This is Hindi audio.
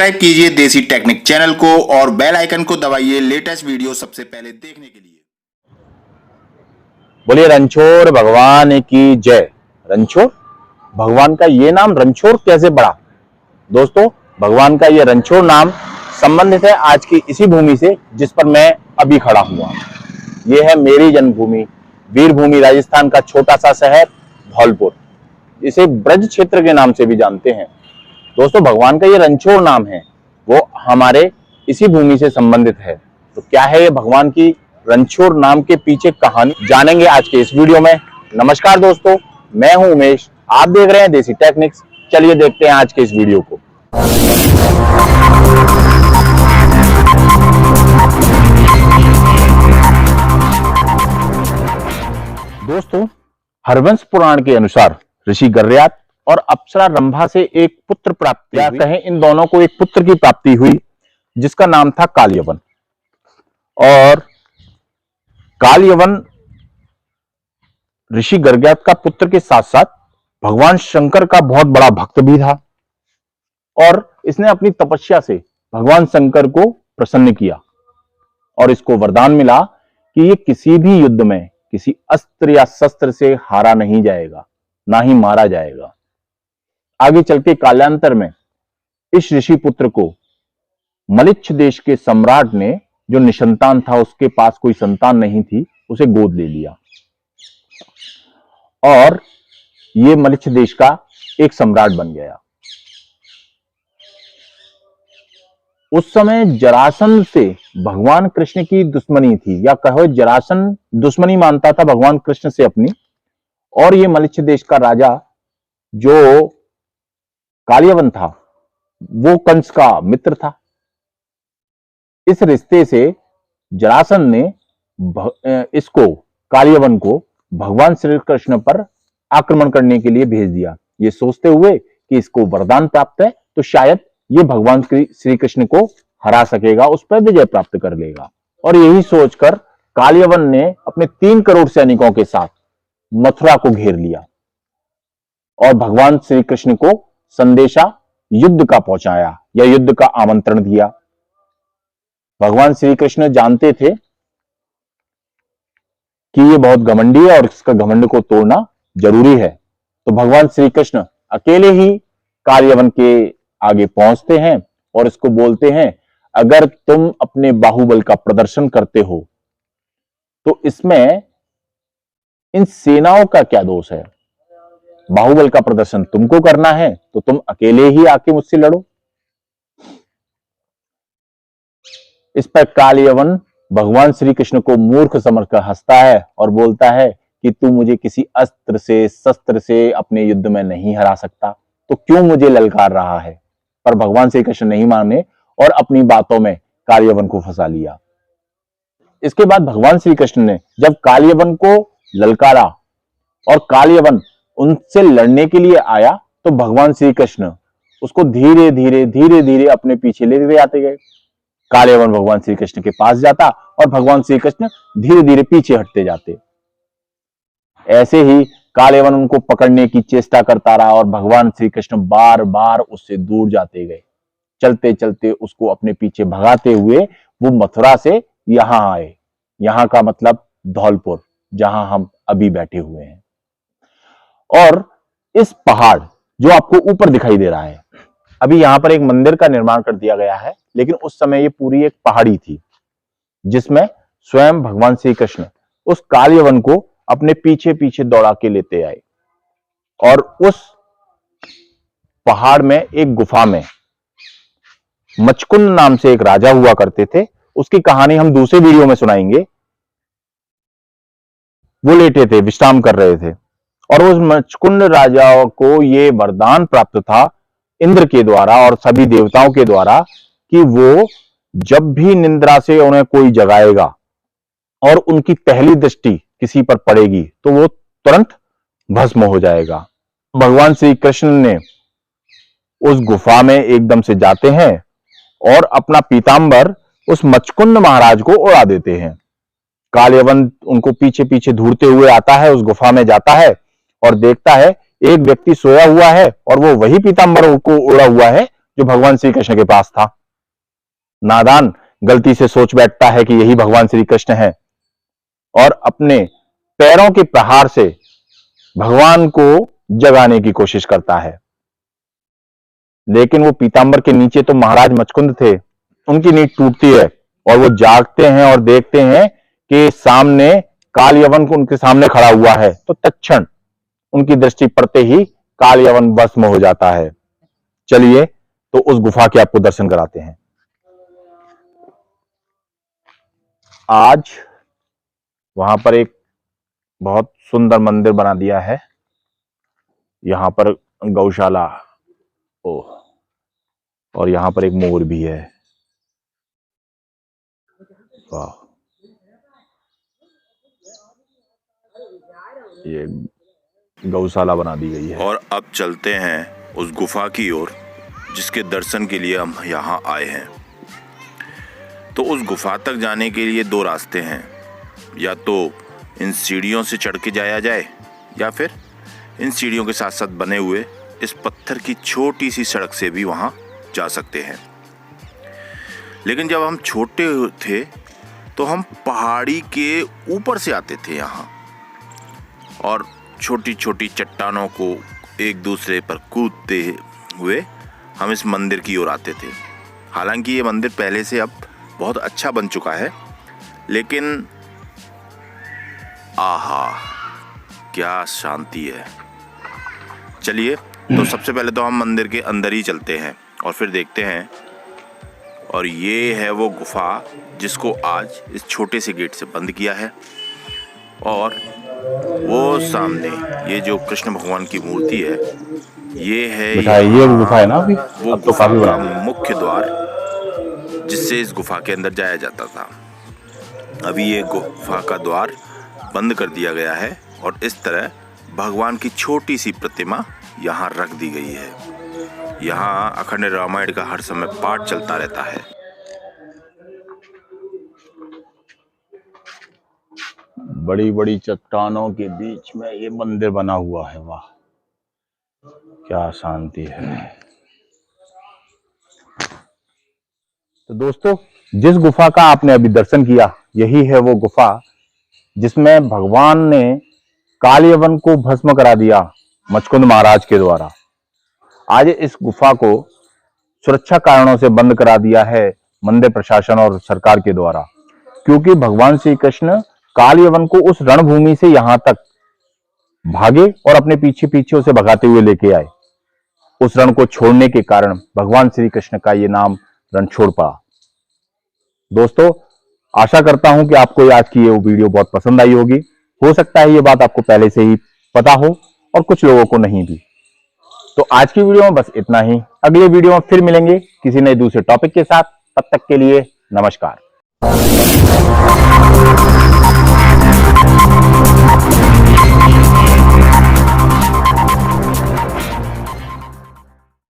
सब्सक्राइब कीजिए देसी टेक्निक चैनल को और बेल आइकन को दबाइए लेटेस्ट वीडियो सबसे पहले देखने के लिए। बोलिए रणछोड़ भगवान की जय। रणछोड़ भगवान का ये नाम रणछोड़ कैसे पड़ा? दोस्तों, भगवान का ये रणछोड़ नाम संबंधित है आज की इसी भूमि से जिस पर मैं अभी खड़ा हुआ। ये है मेरी जन्मभूमि, वीरभूमि, राजस्थान का छोटा सा शहर धौलपुर। इसे ब्रज क्षेत्र के नाम से भी जानते हैं। दोस्तों, भगवान का ये रणछोड़ नाम है वो हमारे इसी भूमि से संबंधित है। तो क्या है ये भगवान की रणछोड़ नाम के पीछे कहानी, जानेंगे आज के इस वीडियो में। नमस्कार दोस्तों, मैं हूं उमेश, आप देख रहे हैं देसी टेक्निक्स। चलिए देखते हैं आज के इस वीडियो को। दोस्तों, हरवंश पुराण के अनुसार ऋषि गर्यात और अप्सरा रंभा से एक पुत्र प्राप्ति, या कहें इन दोनों को एक पुत्र की प्राप्ति हुई जिसका नाम था कालयवन। और कालयवन ऋषि गर्यात का पुत्र के साथ साथ भगवान शंकर का बहुत बड़ा भक्त भी था और इसने अपनी तपस्या से भगवान शंकर को प्रसन्न किया और इसको वरदान मिला कि ये किसी भी युद्ध में किसी अस्त्र या शस्त्र से हारा नहीं जाएगा, ना ही मारा जाएगा। आगे चल के कालांतर में इस ऋषि पुत्र को मलिच्छ देश के सम्राट ने, जो निसंतान था, उसके पास कोई संतान नहीं थी, उसे गोद ले लिया और ये मलिच्छ देश का एक सम्राट बन गया। उस समय जरासंध से भगवान कृष्ण की दुश्मनी थी, या कहो जरासंध दुश्मनी मानता था भगवान कृष्ण से अपनी। और ये मलिच्छ देश का राजा जो कालयवन था वो कंस का मित्र था। इस रिश्ते से जरासंध ने इसको, कालयवन को, भगवान श्री कृष्ण पर आक्रमण करने के लिए भेज दिया, ये सोचते हुए कि इसको वरदान प्राप्त है तो शायद ये भगवान श्री कृष्ण को हरा सकेगा, उस पर विजय प्राप्त कर लेगा। और यही सोचकर कालयवन ने अपने 3 करोड़ सैनिकों के साथ मथुरा को घेर लिया और भगवान श्री कृष्ण को संदेशा युद्ध का पहुंचाया या युद्ध का आमंत्रण दिया। भगवान श्री कृष्ण जानते थे कि ये बहुत घमंडी है और इसका घमंड को तोड़ना जरूरी है। तो भगवान श्री कृष्ण अकेले ही कालयवन के आगे पहुंचते हैं और इसको बोलते हैं, अगर तुम अपने बाहुबल का प्रदर्शन करते हो तो इसमें इन सेनाओं का क्या दोष है? बाहुबल का प्रदर्शन तुमको करना है तो तुम अकेले ही आके मुझसे लड़ो। इस पर कालयवन भगवान श्री कृष्ण को मूर्ख समझकर हंसता है और बोलता है कि तू मुझे किसी अस्त्र से, शस्त्र से अपने युद्ध में नहीं हरा सकता, तो क्यों मुझे ललकार रहा है? पर भगवान श्री कृष्ण नहीं माने और अपनी बातों में कालयवन को फंसा लिया। इसके बाद भगवान श्री कृष्ण ने जब कालयवन को ललकारा और कालयवन उनसे लड़ने के लिए आया तो भगवान श्री कृष्ण उसको धीरे धीरे अपने पीछे ले आते गए। कालयवन भगवान श्री कृष्ण के पास जाता और भगवान श्री कृष्ण धीरे धीरे पीछे हटते जाते। ऐसे ही कालयवन उनको पकड़ने की चेष्टा करता रहा और भगवान श्री कृष्ण बार बार उससे दूर जाते गए। चलते चलते उसको अपने पीछे भगाते हुए वो मथुरा से यहां आए। यहां का मतलब धौलपुर, जहां हम अभी बैठे हुए हैं। और इस पहाड़ जो आपको ऊपर दिखाई दे रहा है, अभी यहां पर एक मंदिर का निर्माण कर दिया गया है, लेकिन उस समय ये पूरी एक पहाड़ी थी जिसमें स्वयं भगवान श्री कृष्ण उस कालयवन को अपने पीछे पीछे दौड़ा के लेते आए। और उस पहाड़ में एक गुफा में मचकुंद नाम से एक राजा हुआ करते थे, उसकी कहानी हम दूसरे वीडियो में सुनाएंगे। वो लेटे थे, विश्राम कर रहे थे और उस मचकुंद राजा को ये वरदान प्राप्त था इंद्र के द्वारा और सभी देवताओं के द्वारा कि वो जब भी निद्रा से उन्हें कोई जगाएगा और उनकी पहली दृष्टि किसी पर पड़ेगी तो वो तुरंत भस्म हो जाएगा। भगवान श्री कृष्ण ने उस गुफा में एकदम से जाते हैं और अपना पीतांबर उस मचकुंद महाराज को उड़ा देते हैं। कालयवन उनको पीछे पीछे ढूंढते हुए आता है, उस गुफा में जाता है और देखता है एक व्यक्ति सोया हुआ है और वो वही पीतांबर को उड़ा हुआ है जो भगवान श्री कृष्ण के पास था। नादान गलती से सोच बैठता है कि यही भगवान श्री कृष्ण है और अपने पैरों के प्रहार से भगवान को जगाने की कोशिश करता है। लेकिन वो पीतांबर के नीचे तो महाराज मचकुंद थे, उनकी नींद टूटती है और वो जागते हैं और देखते हैं कि सामने काल यवन उनके सामने खड़ा हुआ है। तो तत्क्षण उनकी दृष्टि पड़ते ही काल यवन भस्म हो जाता है। चलिए तो उस गुफा के आपको दर्शन कराते हैं। आज वहां पर एक बहुत सुंदर मंदिर बना दिया है। यहां पर गौशाला और यहां पर एक मोर भी है। वाह, ये गौशाला बना दी गई है। और अब चलते हैं उस गुफा की ओर जिसके दर्शन के लिए हम यहाँ आए हैं। तो उस गुफा तक जाने के लिए दो रास्ते हैं, या तो इन सीढ़ियों से चढ़ के जाया जाए या फिर इन सीढ़ियों के साथ साथ बने हुए इस पत्थर की छोटी सी सड़क से भी वहाँ जा सकते हैं। लेकिन जब हम छोटे थे तो हम पहाड़ी के ऊपर से आते थे यहाँ, और छोटी छोटी चट्टानों को एक दूसरे पर कूदते हुए हम इस मंदिर की ओर आते थे। हालांकि ये मंदिर पहले से अब बहुत अच्छा बन चुका है, लेकिन आहा क्या शांति है। चलिए तो सबसे पहले तो हम मंदिर के अंदर ही चलते हैं और फिर देखते हैं। और ये है वो गुफा जिसको आज इस छोटे से गेट से बंद किया है। और वो सामने ये जो कृष्ण भगवान की मूर्ति है, ये है ये गुफा है ना अभी? वो अब तो गुफा काफी का बड़ा मुख्य द्वार जिससे इस गुफा के अंदर जाया जाता था। अभी ये गुफा का द्वार बंद कर दिया गया है और इस तरह भगवान की छोटी सी प्रतिमा यहाँ रख दी गई है। यहाँ अखंड रामायण का हर समय पाठ चलता रहता है। बड़ी बड़ी चट्टानों के बीच में ये मंदिर बना हुआ है। वाह क्या शांति है। तो दोस्तों, जिस गुफा का आपने अभी दर्शन किया, यही है वो गुफा जिसमें भगवान ने काल यवन को भस्म करा दिया मचकुंद महाराज के द्वारा। आज इस गुफा को सुरक्षा कारणों से बंद करा दिया है मंदिर प्रशासन और सरकार के द्वारा, क्योंकि भगवान श्री कृष्ण काल यवन को उस रणभूमि से यहां तक भागे और अपने पीछे पीछे उसे भगाते हुए लेके आए। उस रण को छोड़ने के कारण भगवान श्री कृष्ण का ये नाम रणछोड़ पड़ा। दोस्तों, आशा करता हूं कि आपको आज की ये वीडियो बहुत पसंद आई होगी। हो सकता है ये बात आपको पहले से ही पता हो और कुछ लोगों को नहीं भी। तो आज की वीडियो में बस इतना ही। अगले वीडियो में फिर मिलेंगे किसी नए दूसरे टॉपिक के साथ। तब तक के लिए नमस्कार।